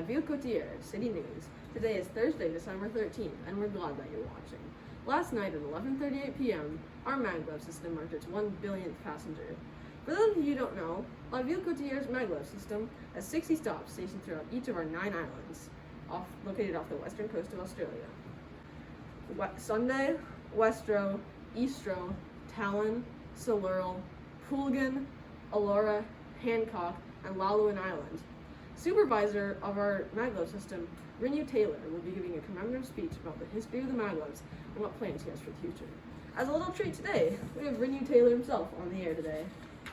La Ville Cotiere, City News. Today is Thursday, December 13th, and we're glad that you're watching. Last night at 11:38 p.m., our maglev system marked its 1 billionth passenger. For those of you who don't know, La Ville Cotiere's maglev system has 60 stops stationed throughout each of our 9 islands, located off the western coast of Australia. Sunday, Westro, Eastro, Talon, Solurl, Poolgan, Alora, Hancock, and Laluen Island. Supervisor of our maglev system, Renew Taylor, will be giving a commemorative speech about the history of the maglevs and what plans he has for the future. As a little treat today, we have Renew Taylor himself on the air today.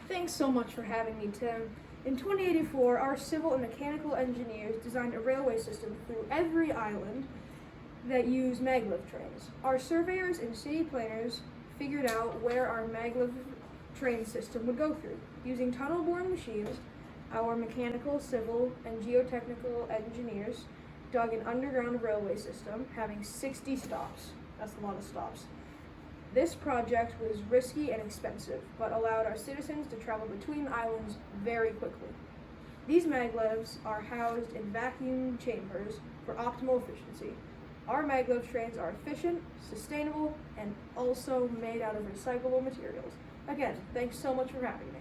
Thanks so much for having me, Tim. In 2084, our civil and mechanical engineers designed a railway system through every island that use maglev trains. Our surveyors and city planners figured out where our maglev train system would go through. Using tunnel boring machines, our mechanical, civil, and geotechnical engineers dug an underground railway system having 60 stops. That's a lot of stops. This project was risky and expensive, but allowed our citizens to travel between islands very quickly. These maglevs are housed in vacuum chambers for optimal efficiency. Our maglev trains are efficient, sustainable, and also made out of recyclable materials. Again, thanks so much for having me.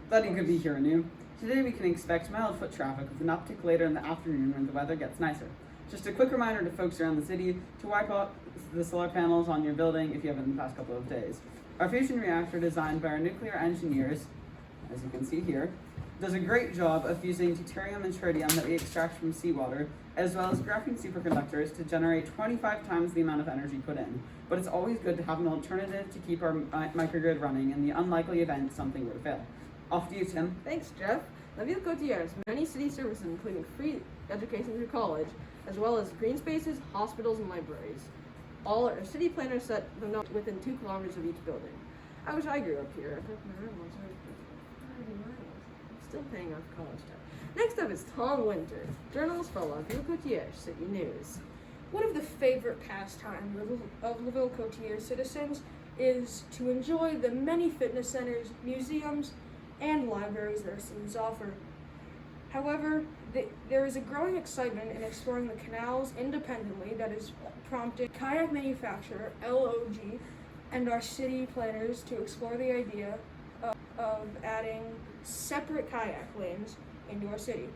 Glad you could be here, Anu. Today we can expect mild foot traffic with an uptick later in the afternoon when the weather gets nicer. Just a quick reminder to folks around the city to wipe out the solar panels on your building if you haven't in the past couple of days. Our fusion reactor, designed by our nuclear engineers, as you can see here, does a great job of fusing deuterium and tritium that we extract from seawater, as well as graphene superconductors to generate 25 times the amount of energy put in. But it's always good to have an alternative to keep our microgrid running in the unlikely event something were to fail. Off to you, Tim. Thanks, Jeff. La Ville Cotiere has many city services, including free education through college, as well as green spaces, hospitals, and libraries. All our city planners set them up within 2 kilometers of each building. I wish I grew up here. I'm still paying off college debt. Next up is Tom Winter, journalist for La Ville Cotiere, City News. One of the favorite pastimes of La Ville Cotiere citizens is to enjoy the many fitness centers, museums, and libraries that our cities offer. However, there is a growing excitement in exploring the canals independently that is prompting kayak manufacturer LOG and our city planners to explore the idea of adding separate kayak lanes into our city.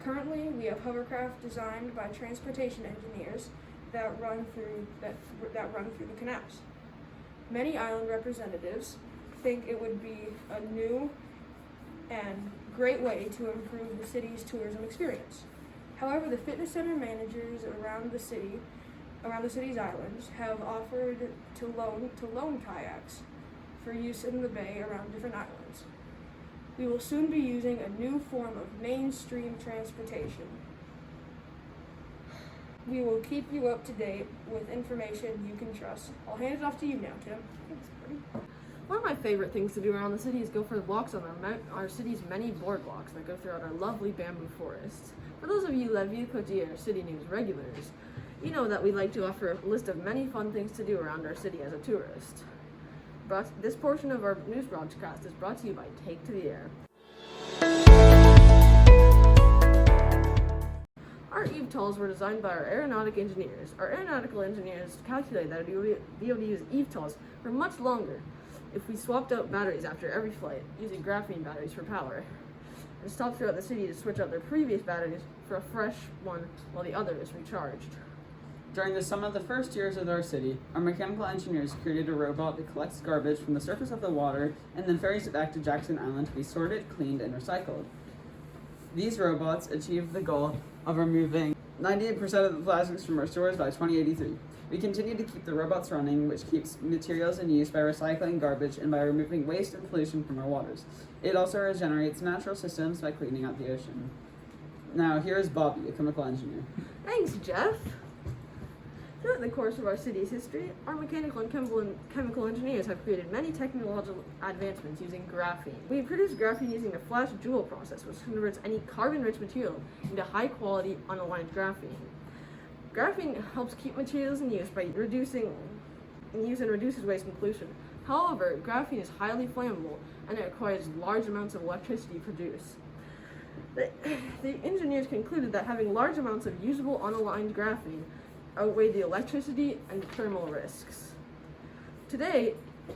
Currently, we have hovercraft designed by transportation engineers that run through the canals. Many island representatives think it would be a new and great way to improve the city's tourism experience. However, the fitness center managers around the city's islands have offered to loan kayaks for use in the bay around different islands. We will soon be using a new form of mainstream transportation. We will keep you up to date with information you can trust. I'll hand it off to you now, Tim. Thanks, buddy. One of my favorite things to do around the city is go for walks on our city's many boardwalks that go throughout our lovely bamboo forests. For those of you La Ville Cotiere City News regulars, you know that we like to offer a list of many fun things to do around our city as a tourist. But this portion of our news broadcast is brought to you by Take to the Air. Our eVTOLs were designed by our aeronautic engineers. Our aeronautical engineers calculate that we will be able to use eVTOLs for much longer if we swapped out batteries after every flight, using graphene batteries for power, and stopped throughout the city to switch out their previous batteries for a fresh one while the other is recharged. During some of the first years of our city, our mechanical engineers created a robot that collects garbage from the surface of the water and then ferries it back to Jackson Island to be sorted, cleaned, and recycled. These robots achieved the goal of removing 98% of the plastics from our stores by 2083. We continue to keep the robots running, which keeps materials in use by recycling garbage and by removing waste and pollution from our waters. It also regenerates natural systems by cleaning out the ocean. Now, here is Bobby, a chemical engineer. Thanks, Jeff. Throughout the course of our city's history, our mechanical and chemical engineers have created many technological advancements using graphene. We produce graphene using the flash Joule process, which converts any carbon-rich material into high-quality, unaligned graphene. Graphene helps keep materials in use by reduces waste and pollution. However, graphene is highly flammable and it requires large amounts of electricity to produce. The engineers concluded that having large amounts of usable unaligned graphene outweighed the electricity and thermal risks. Today,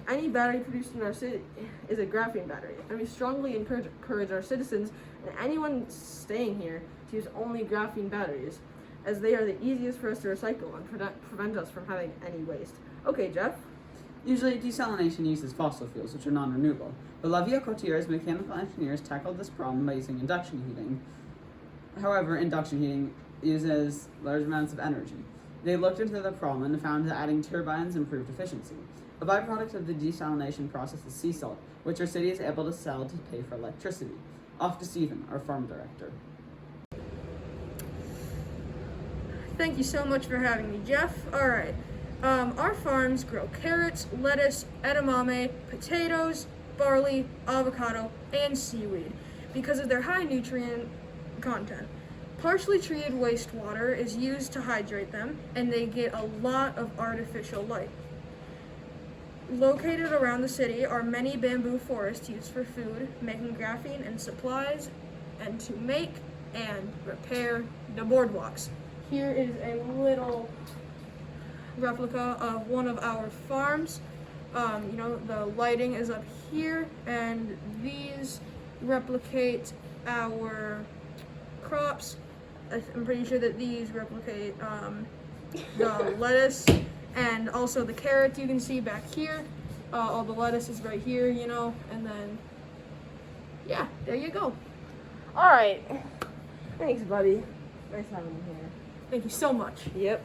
any battery produced in our city is a graphene battery, and we strongly encourage our citizens and anyone staying here to use only graphene batteries, as they are the easiest for us to recycle and prevent us from having any waste. Okay, Jeff? Usually, desalination uses fossil fuels, which are non-renewable, but Cotiere's mechanical engineers tackled this problem by using induction heating. However, induction heating uses large amounts of energy. They looked into the problem and found that adding turbines improved efficiency. A byproduct of the desalination process is sea salt, which our city is able to sell to pay for electricity. Off to Stephen, our farm director. Thank you so much for having me, Jeff. All right. Our farms grow carrots, lettuce, edamame, potatoes, barley, avocado, and seaweed because of their high nutrient content. Partially treated wastewater is used to hydrate them, and they get a lot of artificial light. Located around the city are many bamboo forests used for food, making graphene and supplies, and to make and repair the boardwalks. Here is a little replica of one of our farms. The lighting is up here, and these replicate our crops. I'm pretty sure that these replicate the lettuce and also the carrots you can see back here. All the lettuce is right here, and then, yeah, there you go. Alright. Thanks, buddy. Nice having you here. Thank you so much. Yep.